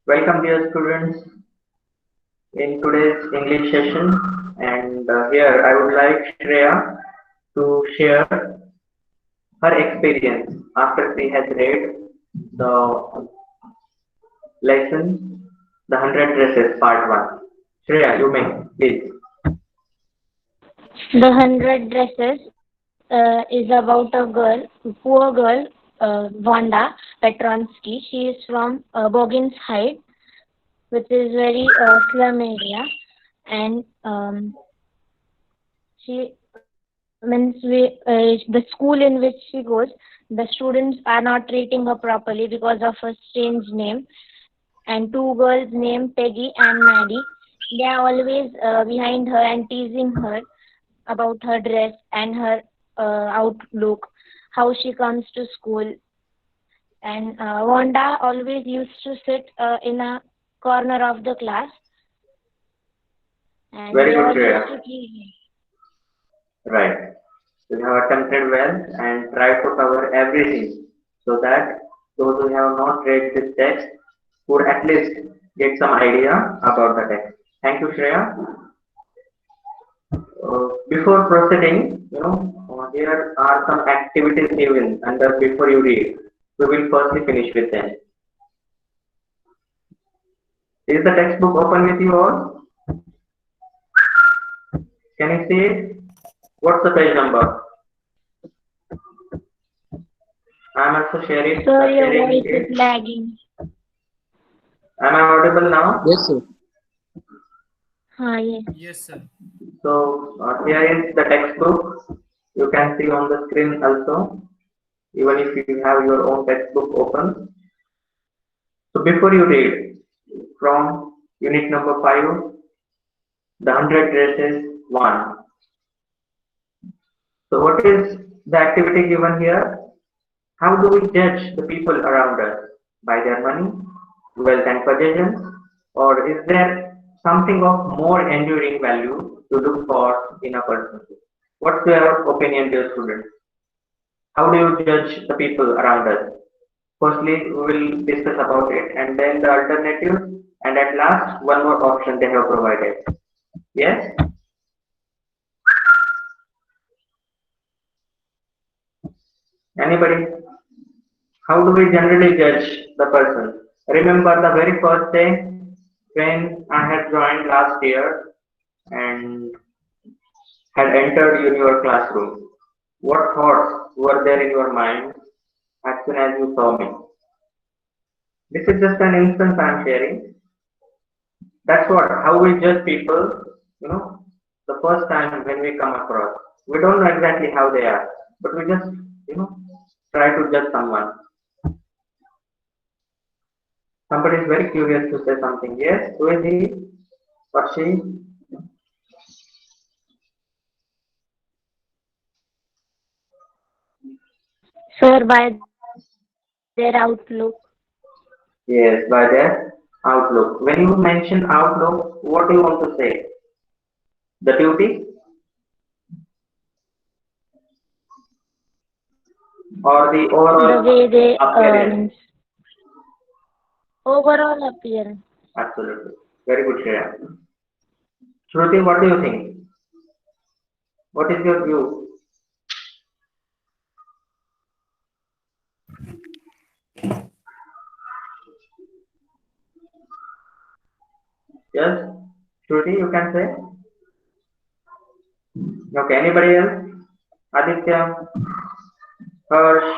Welcome, dear students, in today's English session. And here I would like Shreya to share her experience after she has read the lesson, The 100 Dresses, Part 1. Shreya, you may, please. The Hundred Dresses is about a girl, poor girl, Wanda Petronsky. She is from Boggins Heights, which is very slum area, and she means the school in which she goes, the students are not treating her properly because of her strange name. And two girls named Peggy and Maddie, they are always behind her and teasing her about her dress and her outlook, how she comes to school. And Wanda always used to sit in a corner of the class, and Very they good, all used Shreya. to tease Right. You have attempted well and tried to cover everything so that those who have not read this text would at least get some idea about the text. Thank you, Shreya. Before proceeding, here are some activities given under before you read. We will firstly finish with them. Is the textbook open with you all? Can you see it? What's the page number? I am also her. So your sharing voice it. is lagging. Am I audible now? Yes, sir. Yes. Yes, sir. So here is the textbook. You can see on the screen also, even if you have your own textbook open. So before you read from unit number 5, the 100 dresses 1. So what is the activity given here? How do we judge the people around us? By their money, wealth and possessions? Or is there something of more enduring value to look for in a person? What's your opinion, dear students? How do you judge the people around us? Firstly, we will discuss about it and then the alternative, and at last, one more option they have provided. Yes? Anybody? How do we generally judge the person? Remember the very first day when I had joined last year and had entered in your classroom. What thoughts were there in your mind as soon as you saw me? This is just an instance I am sharing. That's what, how we judge people, the first time when we come across. We don't know exactly how they are, but we just, try to judge someone. Somebody is very curious to say something. Yes, who is he or she? Sir, by their outlook. Yes, by their outlook. When you mention outlook, what do you want to say? The duty or the The way overall they appearance? overall appearance. Absolutely. Very good, Shreya. Shruti, what do you think? What is your view? Yes? Shruti, you can say? Okay, anybody else? Aditya, Harsh,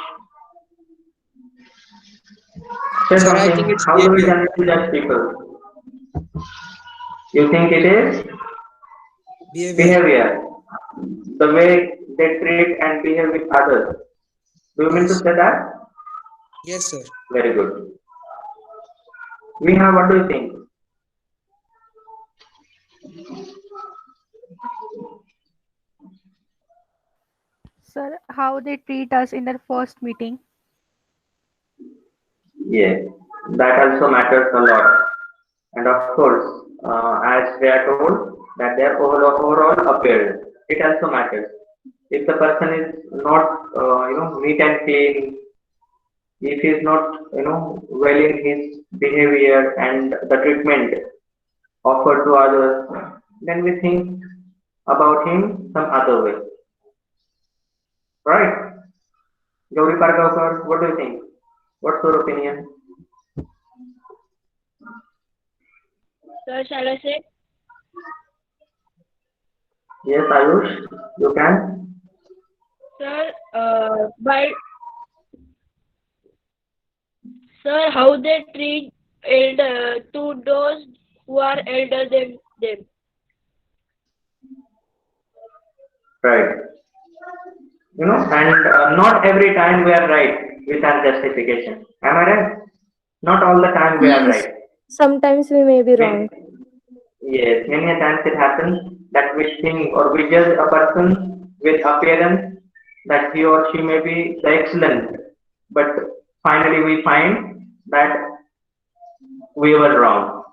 say Sir, I think something. it's How do we behavior. generally judge people? You think it is Behavior. behavior, the way they treat and behave with others. Do you mean to Yes. say that? Yes, sir. Very good. We have, what do you think? Sir, how they treat us in their first meeting. Yes, that also matters a lot. And of course, as they are told, that their overall appearance, it also matters. If the person is not, neat and clean, if he is not, well in his behavior and the treatment offered to others, then we think about him some other way, right? Gauri Pargaonkar, what do you think? What's your opinion? Sir, shall I say? Yes, Ayush, you can. Sir, how they treat to those who are elder than them. Right. And not every time we are right with our justification. Am I right? Not all the time we are Yes, right. sometimes we may be wrong. Yes, many a times it happens that we think or we judge a person with appearance that he or she may be the excellent, but finally we find that we were wrong.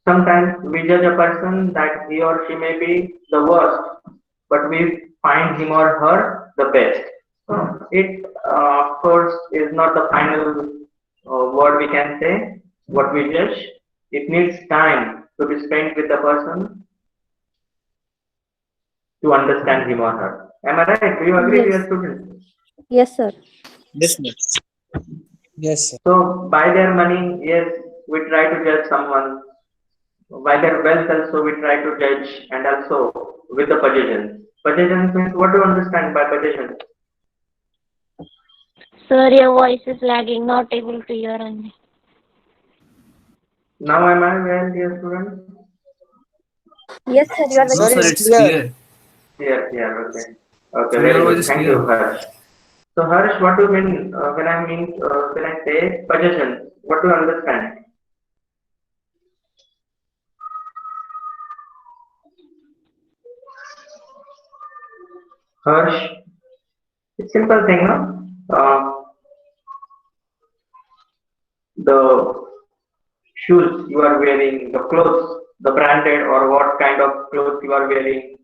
Sometimes we judge a person that he or she may be the worst, but we find him or her the best. So it, of course, is not the final word we can say, what we judge. It needs time to be spent with the person to understand him or her. Am I right? Do you agree, dear Yes, students? yes, sir. Yes, sir. Yes, sir. So by their money, yes, we try to judge someone. By their wealth also we try to judge, and also with the possessions. Possessions means, what do you understand by possessions? Sir, your voice is lagging, not able to hear me. Now am I well, dear students? Yes, sir, you are Sir, very No, sir, clear. it's it's clear. clear. Yes, yeah, okay. Okay, Sir, very your voice good. is Thank you, clear. Harsh. So Harsh, what do you mean when I say possessions? What do you understand? Harsh, it's simple thing, no? The shoes you are wearing, the clothes, the branded or what kind of clothes you are wearing,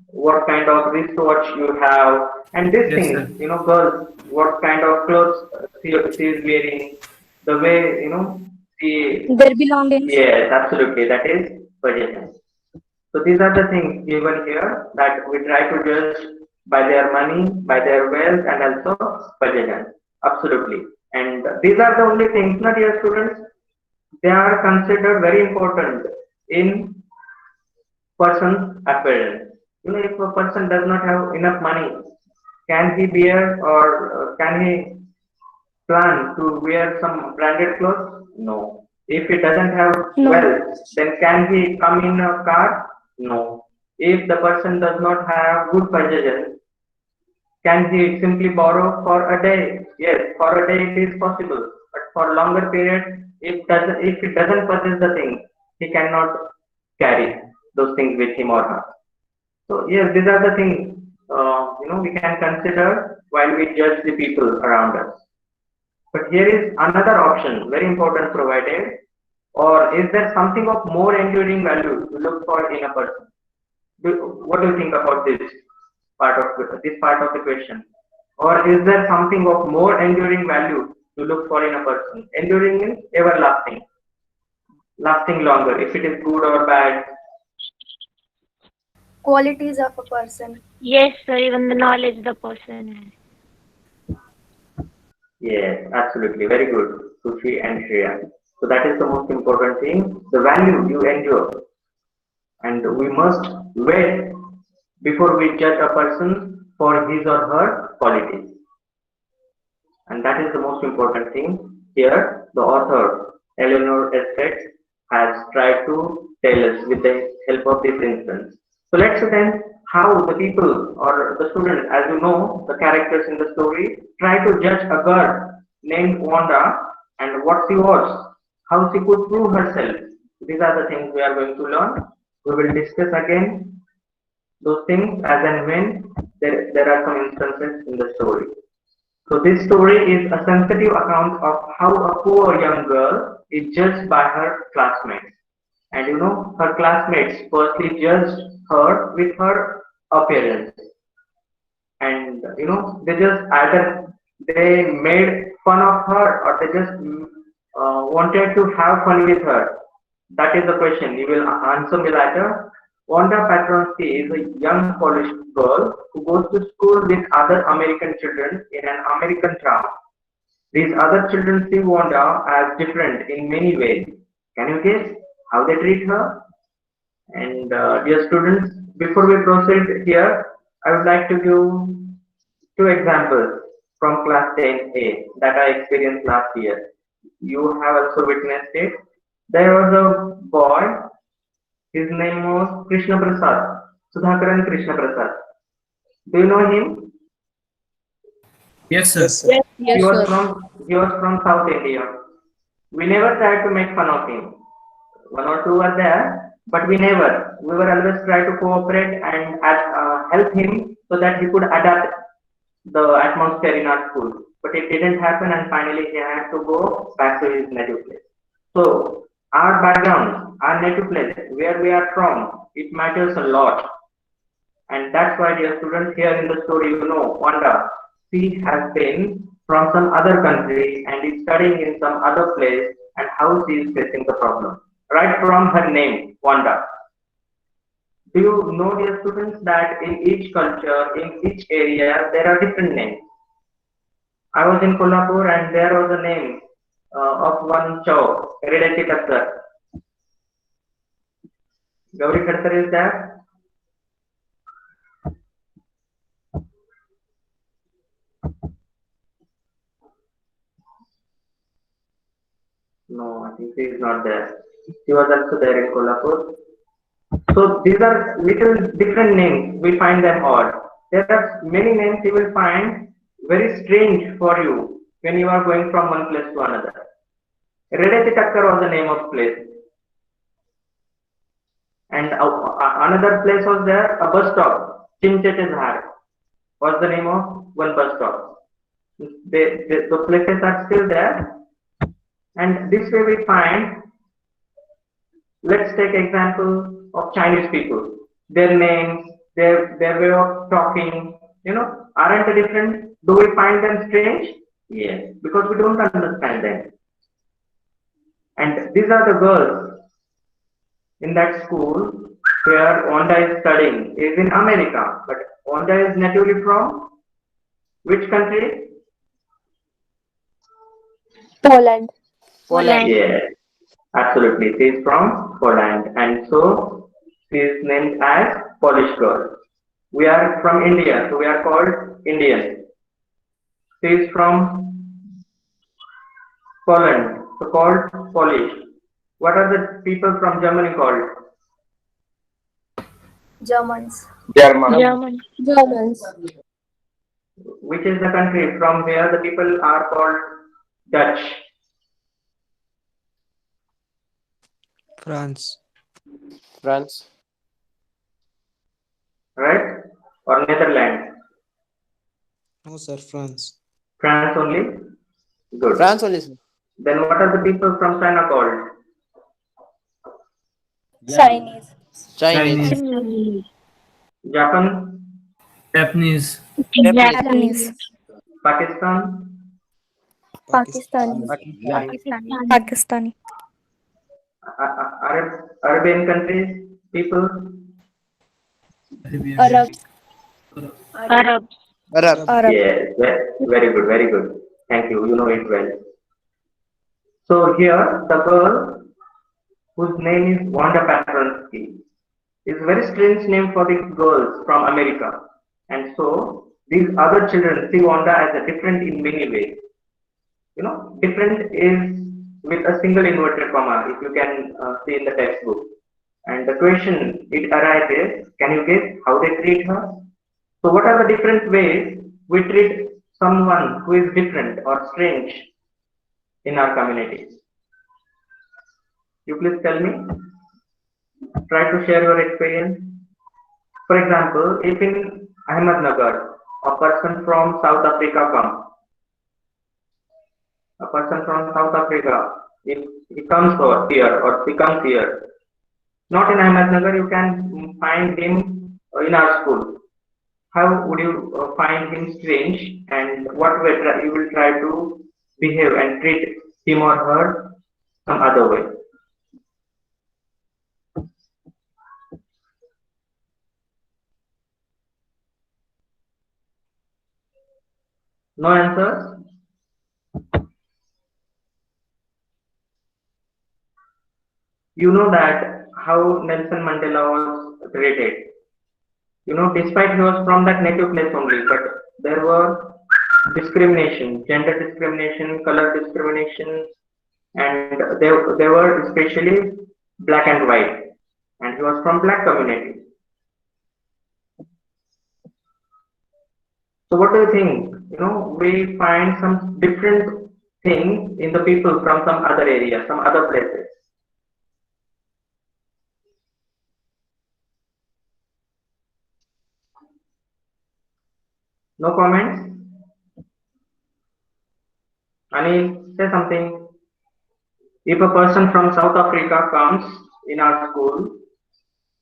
what kind of wristwatch you have, and these Yes, sir. things, girls, what kind of clothes she is wearing, the way, she, Their belongings. yes, absolutely, that is possession. So these are the things given here that we try to judge by their money, by their wealth, and also possession. Absolutely. And these are the only things, not dear students. They are considered very important in person's appearance. If a person does not have enough money, can he bear or can he plan to wear some branded clothes? No. If he doesn't have No. wealth, then can he come in a car? No. If the person does not have good possessions, can he simply borrow for a day? Yes, for a day it is possible. But for longer period, if he doesn't possess the thing, he cannot carry those things with him or her. So yes, these are the things we can consider while we judge the people around us. But here is another option, very important provided. Or is there something of more enduring value to look for in a person? What do you think about this part of the question? Or is there something of more enduring value to look for in a person? Enduring means everlasting, lasting longer, if it is good or bad. Qualities of a person. Yes, sir, even the knowledge the person has. Yes, absolutely. Very good, Sushi and Shreya. So that is the most important thing, the value you endure. And we must wait before we judge a person for his or her qualities. And that is the most important thing. Here, the author, Eleanor Essex, has tried to tell us with the help of this instance. So let's see then how the people or the students, as you know, the characters in the story, try to judge a girl named Wanda and what she was, how she could prove herself. These are the things we are going to learn. We will discuss again those things as and when there are some instances in the story. So this story is a sensitive account of how a poor young girl is judged by her classmates. And her classmates firstly judged her with her appearance. And they just either they made fun of her, or they just wanted to have fun with her? That is the question. You will answer me later. Wanda Petronsky is a young Polish girl who goes to school with other American children in an American town. These other children see Wanda as different in many ways. Can you guess how they treat her? And dear students, before we proceed here, I would like to give two examples from class 10A that I experienced last year. You have also witnessed it. There was a boy, his name was Krishna Prasad, Sudhakaran Krishna Prasad. Do you know him? Yes, sir. Yes, He was from South India. We never tried to make fun of him. One or two were there, but we never. We were always try to cooperate and help him so that he could adapt the atmosphere in our school. But it didn't happen, and finally he had to go back to his native place. So our background, our native place, where we are from, it matters a lot. And that's why, dear students, here in the story, you know, Wanda, she has been from some other country and is studying in some other place, and how she is facing the problem. Right from her name, Wanda. Do you know, dear students, that in each culture, in each area, there are different names? I was in Kolhapur and there was a name of one chow, Redati Katkar. Gauri Katkar is there? No, I think he is not there. He was also there in Kolhapur. So these are little different names. We find them odd. There are many names you will find very strange for you when you are going from one place to another. Redati Takkar was the name of place. And another place was there, a bus stop. Chinchete Zhar was the name of one bus stop. The places are still there. And this way we find, let's take example of Chinese people. Their names, their way of talking, you know, aren't they different? Do we find them strange? Yes, because we don't understand them. And these are the girls in that school where Wanda is studying, is in America. But Wanda is natively from which country? Poland. Poland. Yes, absolutely. She is from Poland, and so she is named as Polish girl. We are from India, so we are called Indian. She is from Poland, so called Polish. What are the people from Germany called? Germans. German. Germans. Which is the country from where the people are called Dutch? France. France. Right? Or Netherlands? No, sir. France. France only? Good. France only, sir. Then what are the people from China called? Chinese. Chinese. Japan? Japanese, Japanese. Pakistan? Pakistani. Pakistani. Pakistani. Arabian countries? People? Arabs. Arab. Arab. Arab. Yes, very good, very good. Thank you, you know it well. So here, the girl whose name is Wanda Petronsky is a very strange name for the girls from America. And so these other children see Wanda as a different in many ways. You know, different is with a single inverted comma, if you can see in the textbook. And the question it arises, can you guess how they treat her? So what are the different ways we treat someone who is different or strange in our communities? You please tell me. Try to share your experience. For example, if in Ahmednagar, a person from South Africa comes, a person from South Africa, if he comes here or he comes here, not in Ahmednagar, you can find him in our school. How would you find him strange, and what way you will try to behave and treat him or her some other way? No answers? You know that how Nelson Mandela was treated. You know, despite he was from that native place only, but there were discrimination, gender discrimination, color discrimination, and they were especially black and white, and he was from black community. So what do you think? You know, we find some different things in the people from some other area, some other places. No comments? Anil, say something. If a person from South Africa comes in our school,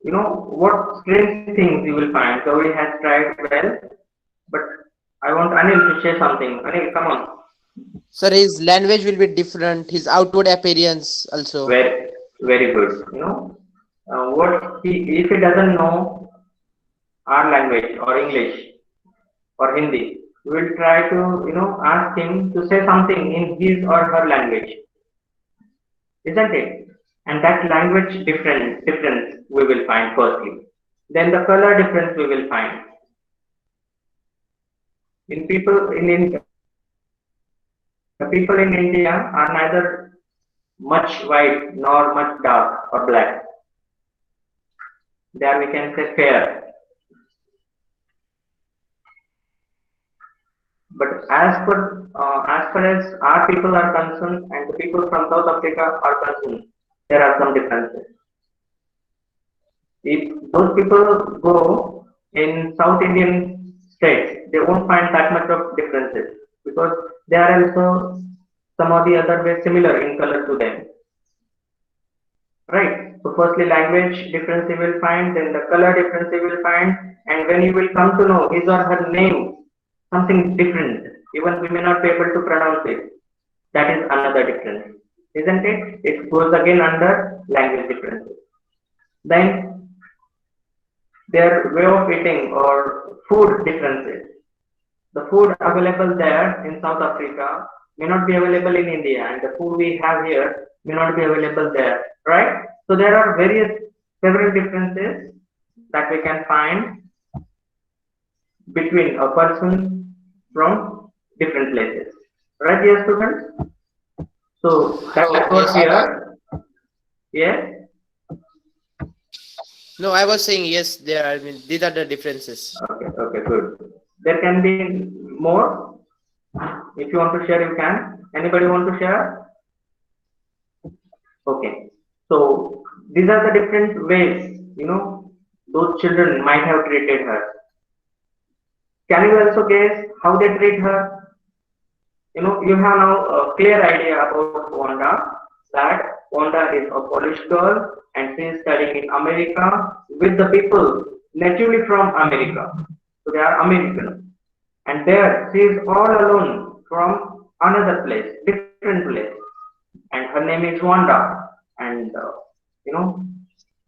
you know, what strange things you will find. So he has tried well, but I want Anil to say something. Anil, come on. Sir, his language will be different. His outward appearance also. Very, very good. You know, if he doesn't know our language or English or Hindi, we will try to, you know, ask him to say something in his or her language, isn't it? And that language difference we will find firstly. Then the color difference we will find. The people in India are neither much white nor much dark or black. There we can say fair. But as far as our people are concerned and the people from South Africa are concerned, there are some differences. If those people go in South Indian states, they won't find that much of differences because they are also some of the other ways similar in color to them. Right? So firstly language difference you will find, then the color difference you will find, and when you will come to know his or her name, something different, even we may not be able to pronounce it, that is another difference, isn't it? It goes again under language differences. Then their way of eating or food differences. The food available there in South Africa may not be available in India, and the food we have here may not be available there, right? So there are several differences that we can find between a person from different places, right, dear students? So that was here. Yes. No, I was saying yes. There. I mean, these are the differences. Okay. Okay. Good. There can be more. If you want to share, you can. Anybody want to share? Okay. So these are the different ways, you know, those children might have treated her. Can you also guess how they treat her? You know, you have now a clear idea about Wanda, that Wanda is a Polish girl and she is studying in America with the people natively from America. So they are American. And there she is all alone from another place, different place. And her name is Wanda. And, you know,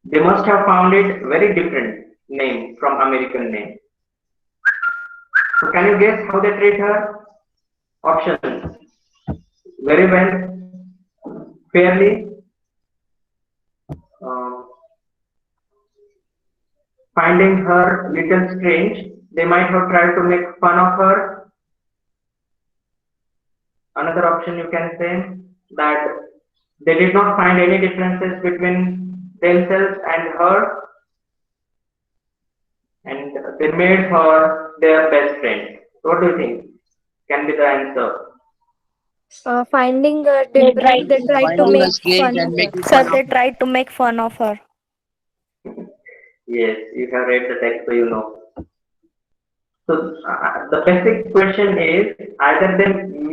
they must have found it very different name from American name. So can you guess how they treat her? Options. Very well, fairly, finding her little strange. They might have tried to make fun of her. Another option you can say that they did not find any differences between themselves and her, and they made her their best friend. What do you think can be the answer? Finding her different, they tried to Finding her make strange fun. and making Sir, fun they of her. tried to make fun of her. Yes, you have read the text, so you know. So the basic question is either they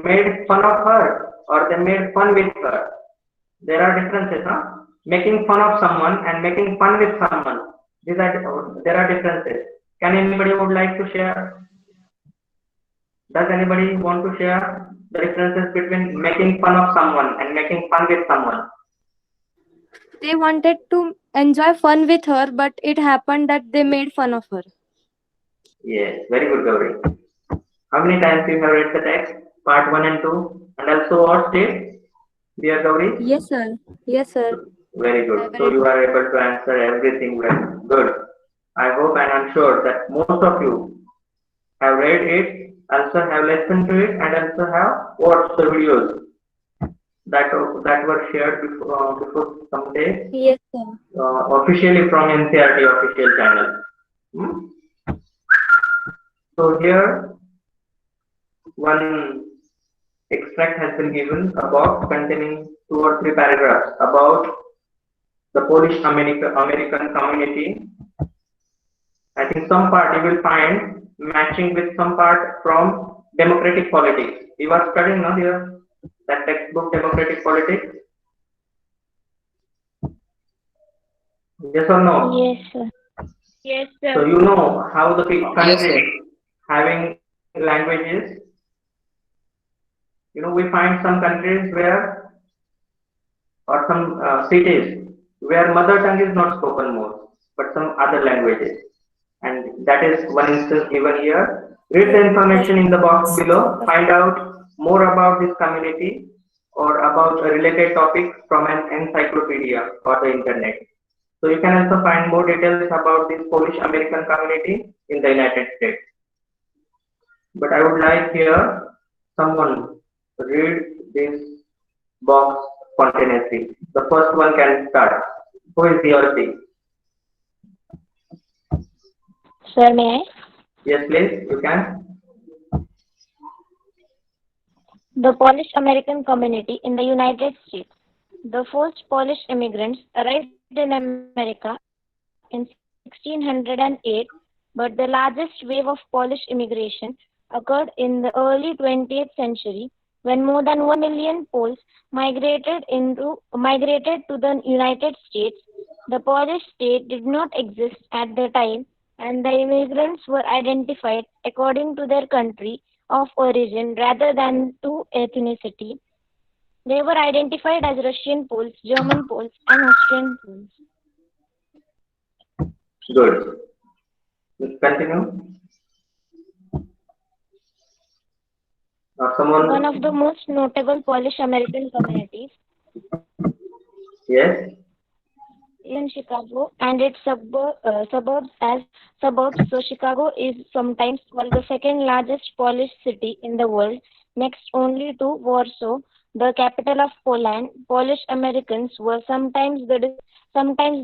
made fun of her or they made fun with her. There are differences, huh? Making fun of someone and making fun with someone. There are differences. Can anybody would like to share? Does anybody want to share? the differences between making fun of someone and making fun with someone? They wanted to enjoy fun with her, but it happened that they made fun of her. Yes, very good, Gauri. How many times you have read the text, part 1 and 2, and also watched it, dear Gauri? Yes, sir. Yes, sir. Very good. I've So read you are able to answer everything well. Good. I hope and I'm sure that most of you have read it, also have listened to it, and also have watched the videos that were shared before some days Yes, sir. officially from NCRT official channel. Hmm? So here one extract has been given about containing 2 or 3 paragraphs about the Polish American community. I think some part you will find matching with some part from democratic politics. You are studying now here that textbook democratic politics. Yes or no? Yes, sir. Yes, So sir. you know how the Yes, sir. countries having languages. We find some countries where or some cities where mother tongue is not spoken more, but some other languages. And that is one instance given here. Read the information in the box below. Find out more about this community or about a related topic from an encyclopedia or the internet. So you can also find more details about this Polish American community in the United States. But I would like here someone to read this box spontaneously. The first one can start. Who is he or she? Sir, may I? Yes, please, you can. The Polish American community in the United States. The first Polish immigrants arrived in America in 1608, but the largest wave of Polish immigration occurred in the early 20th century when more than 1 million Poles migrated to the United States. The Polish state did not exist at the time, and the immigrants were identified according to their country of origin rather than to ethnicity. They were identified as Russian Poles, German Poles, and Austrian Poles. Good. Continue. Or One someone? of the most notable Polish American communities Yes. is in Chicago and its suburbs. So Chicago is sometimes called the second largest Polish city in the world, next only to Warsaw, the capital of Poland. Polish Americans were sometimes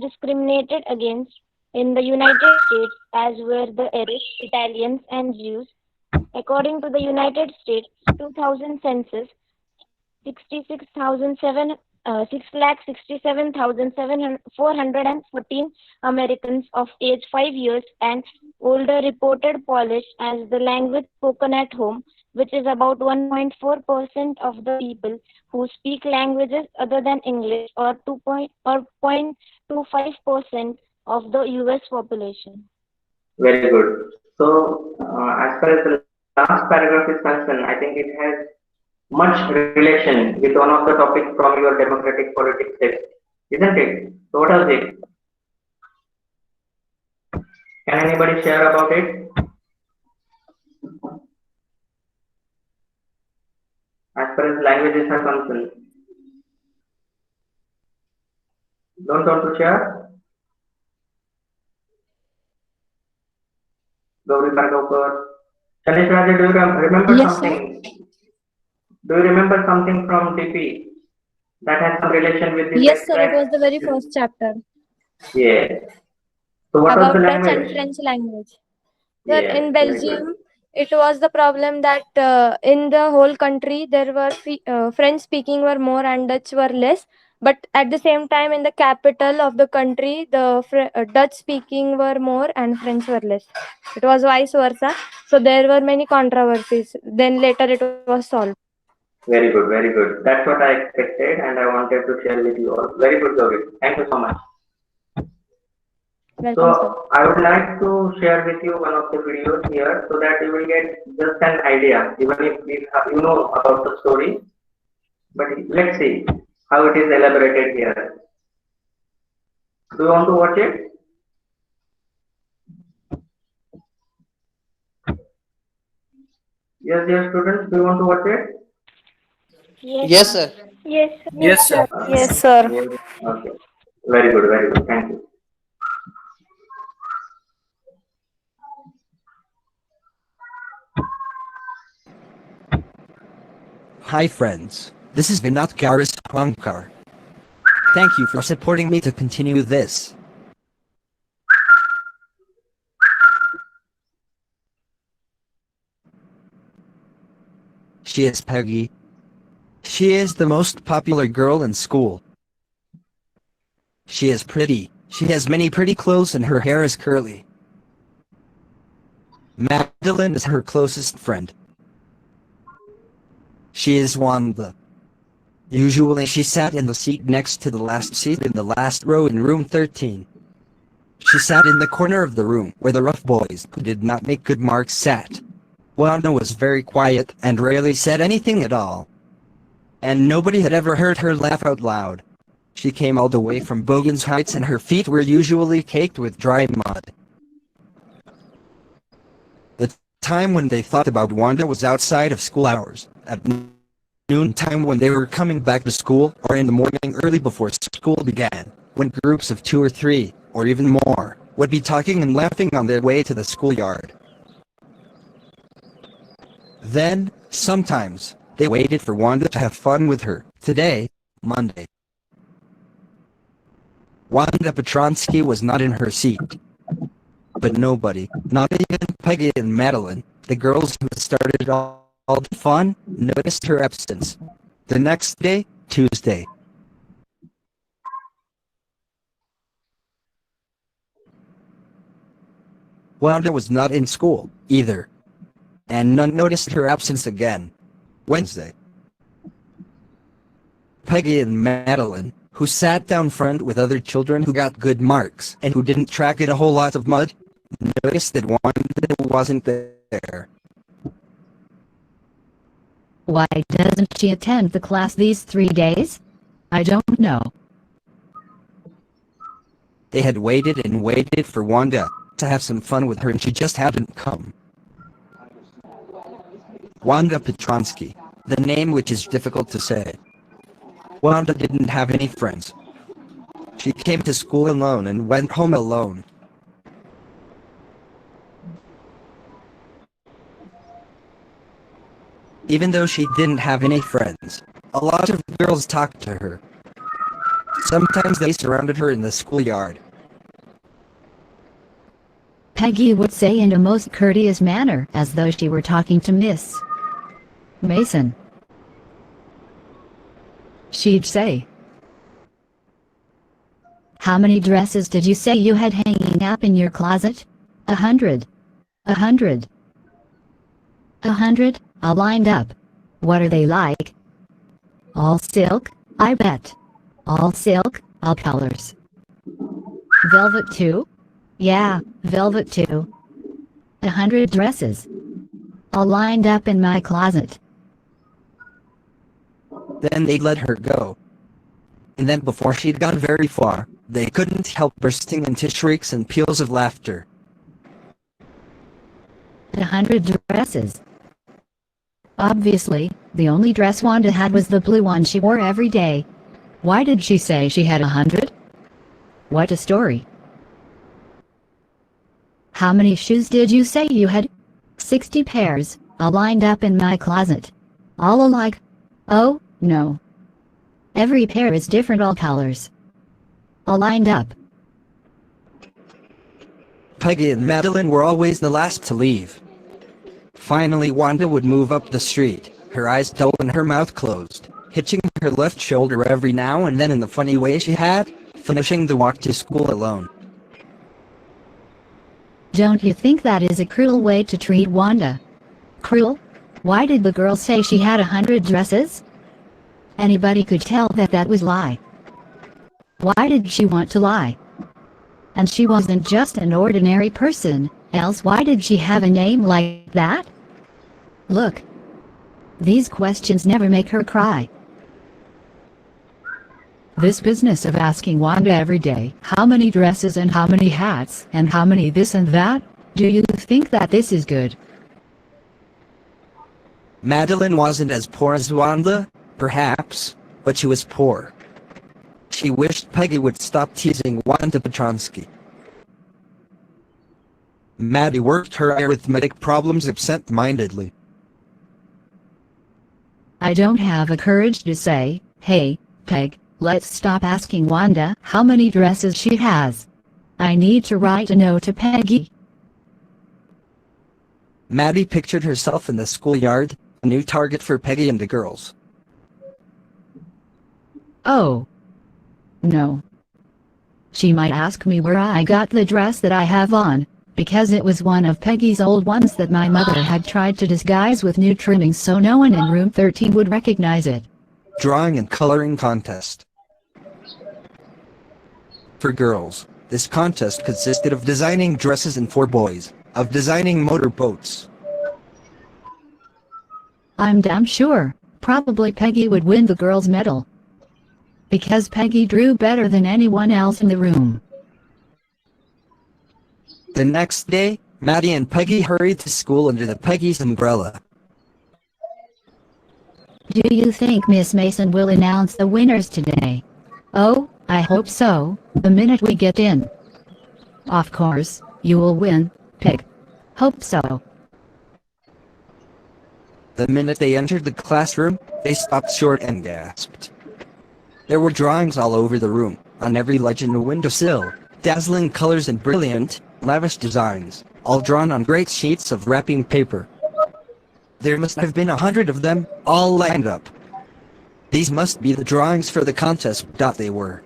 discriminated against in the United States, as were the Irish, Italians, and Jews. According to the United States 2000 census, 6,67,414 Americans of age 5 years and older reported Polish as the language spoken at home, which is about 1.4% of the people who speak languages other than English, or 0.25% of the US population. Very good. So, as far as the last paragraph is concerned, I think it has much relation with one of the topics from your democratic politics text, isn't it? So, what is it? Can anybody share about it? As far as languages are concerned, don't want to share? Gauri Pargaukar. Shanish Raja, do you remember Yes, sir. something? Do you remember something from DP that has some relation with this Yes, sir. It extract? was the very first chapter Yes. So what was about the Dutch and language? French language. Sir, Yes, in very good. Belgium, it was the problem that in the whole country there were French speaking were more and Dutch were less. But at the same time, in the capital of the country, the Dutch speaking were more and French were less. It was vice versa. So there were many controversies. Then later it was solved. Very good, very good. That's what I expected and I wanted to share with you all. Very good, Gauri. Thank you so much. Welcome, sir. So I would like to share with you one of the videos here so that you will get just an idea, even if you know about the story. But let's see how it is elaborated here. Do you want to watch it? Yes, dear students, do you want to watch it? Yes, sir. Yes. Yes, sir. Yes, sir. Okay. Very good, very good. Thank you. Hi friends, this is Vinod Garis Kwankar. Thank you for supporting me to continue this. She is Peggy. She is the most popular girl in school. She is pretty. She has many pretty clothes and her hair is curly. Madeline is her closest friend. She is Wanda. Usually she sat in the seat next to the last seat in the last row in room 13. She sat in the corner of the room where the rough boys who did not make good marks sat. Wanda was very quiet and rarely said anything at all. And nobody had ever heard her laugh out loud. She came all the way from Bogans Heights and her feet were usually caked with dry mud. The time when they thought about Wanda was outside of school hours, at noon time when they were coming back to school, or in the morning early before school began, when groups of 2 or 3, or even more, would be talking and laughing on their way to the schoolyard. Then, sometimes, they waited for Wanda to have fun with her. Today, Monday, Wanda Petronsky was not in her seat. But nobody, not even Peggy and Madeline, the girls who started all the fun, noticed her absence. The next day, Tuesday, Wanda was not in school, either. And none noticed her absence again. Wednesday, Peggy and Madeline, who sat down front with other children who got good marks and who didn't track in a whole lot of mud, noticed that Wanda wasn't there. Why doesn't she attend the class these 3 days? I don't know. They had waited and waited for Wanda to have some fun with her and she just hadn't come. Wanda Petronsky, the name which is difficult to say. Wanda didn't have any friends. She came to school alone and went home alone. Even though she didn't have any friends, a lot of girls talked to her. Sometimes they surrounded her in the schoolyard. Peggy would say in a most courteous manner, as though she were talking to Miss Mason. She'd say, "How many dresses did you say you had hanging up in your closet?" 100. 100. 100, all lined up. What are they like? All silk, I bet. All silk, all colors. Velvet too? Yeah, velvet too. 100 dresses. All lined up in my closet. Then they'd let her go. And then before she'd gone very far, they couldn't help bursting into shrieks and peals of laughter. 100 dresses. Obviously, the only dress Wanda had was the blue one she wore every day. Why did she say she had 100? What a story. How many shoes did you say you had? 60 pairs, all lined up in my closet. All alike? Oh, no. Every pair is different, all colors. All lined up. Peggy and Madeline were always the last to leave. Finally, Wanda would move up the street, her eyes dull and her mouth closed, hitching her left shoulder every now and then in the funny way she had, finishing the walk to school alone. Don't you think that is a cruel way to treat Wanda? Cruel? Why did the girl say she had 100 dresses? Anybody could tell that that was lie. Why did she want to lie? And she wasn't just an ordinary person, else why did she have a name like that? Look. These questions never make her cry. This business of asking Wanda every day, how many dresses and how many hats and how many this and that, do you think that this is good? Madeline wasn't as poor as Wanda, perhaps, but she was poor. She wished Peggy would stop teasing Wanda Petronsky. Maddie worked her arithmetic problems absent-mindedly. I don't have the courage to say, hey, Peg, let's stop asking Wanda how many dresses she has. I need to write a note to Peggy. Maddie pictured herself in the schoolyard, a new target for Peggy and the girls. Oh. No. She might ask me where I got the dress that I have on, because it was one of Peggy's old ones that my mother had tried to disguise with new trimmings so no one in room 13 would recognize it. Drawing and coloring contest. For girls, this contest consisted of designing dresses, and for boys, of designing motorboats. I'm damn sure, probably Peggy would win the girls' medal. Because Peggy drew better than anyone else in the room. The next day, Maddie and Peggy hurried to school under the Peggy's umbrella. Do you think Miss Mason will announce the winners today? Oh, I hope so, the minute we get in. Of course, you will win, Peg. Hope so. The minute they entered the classroom, they stopped short and gasped. There were drawings all over the room, on every ledge in the windowsill, dazzling colors and brilliant, lavish designs, all drawn on great sheets of wrapping paper. There must have been 100 of them, all lined up. These must be the drawings for the contest. They were.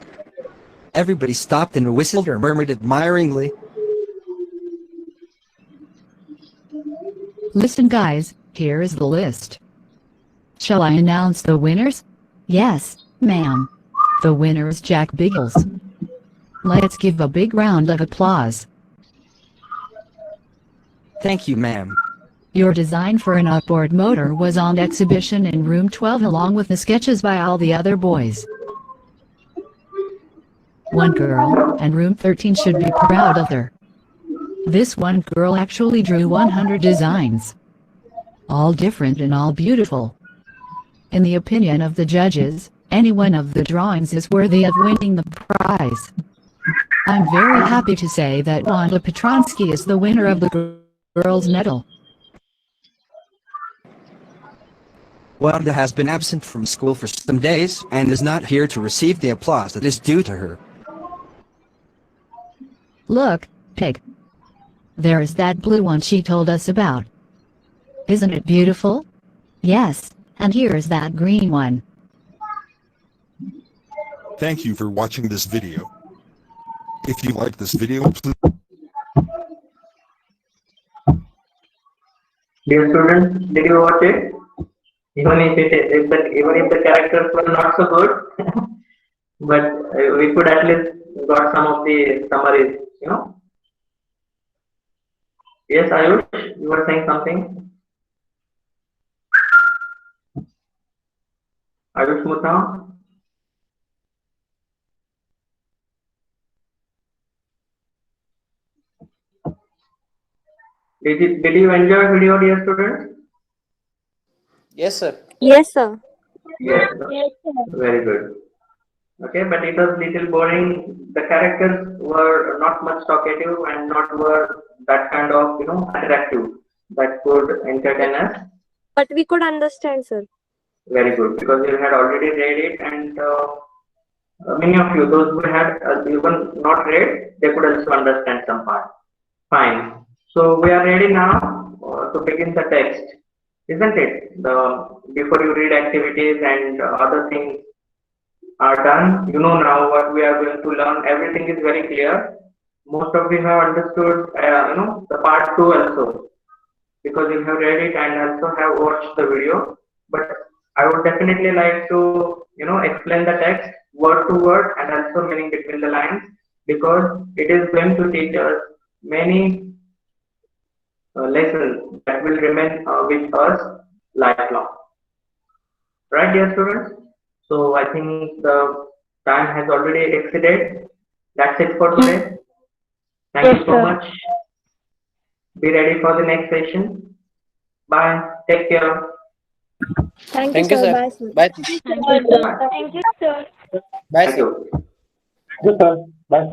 Everybody stopped and whistled or murmured admiringly. Listen guys, here is the list. Shall I announce the winners? Yes, ma'am. The winner is Jack Biggles. Let's give a big round of applause. Thank you, ma'am. Your design for an outboard motor was on exhibition in room 12 along with the sketches by all the other boys. One girl, and room 13 should be proud of her. This one girl actually drew 100 designs. All different and all beautiful. In the opinion of the judges, any one of the drawings is worthy of winning the prize. I'm very happy to say that Wanda Petronsky is the winner of the girls' medal. Wanda has been absent from school for some days and is not here to receive the applause that is due to her. Look, Peg. There is that blue one she told us about. Isn't it beautiful? Yes, and here is that green one. Thank you for watching this video. If you like this video, please. Dear students, did you watch it? Even if the characters were not so good, but we could at least got some of the summaries, you know. Yes, Ayush, you were saying something. Ayush Mutha. Did you enjoy video, dear students? Yes, sir. Yes, sir. Yes. Yes, sir. Very good. Okay, but it was little boring. The characters were not much talkative and not were that kind of, you know, attractive that could entertain us. But we could understand, sir. Very good, because you had already read it, and many of you, those who had even not read, they could also understand some part. Fine. So we are ready now to begin the text, isn't it? Before you read activities and other things are done, you know now what we are going to learn. Everything is very clear. Most of you have understood, you know, the part 2 also, because you have read it and also have watched the video. But I would definitely like to, you know, explain the text word to word and also meaning between the lines because it is going to teach us many lessons that will remain with us lifelong. Right, dear students? So I think the time has already exceeded. That's it for today. Thank Yes, you so sir. much. Be ready for the next session. Bye. Take care. Thank you, Thank you, sir. sir. Bye, sir. Bye. Thank you, sir. Thank you, sir. Bye, Thank sir. you. Good, sir. Bye, sir.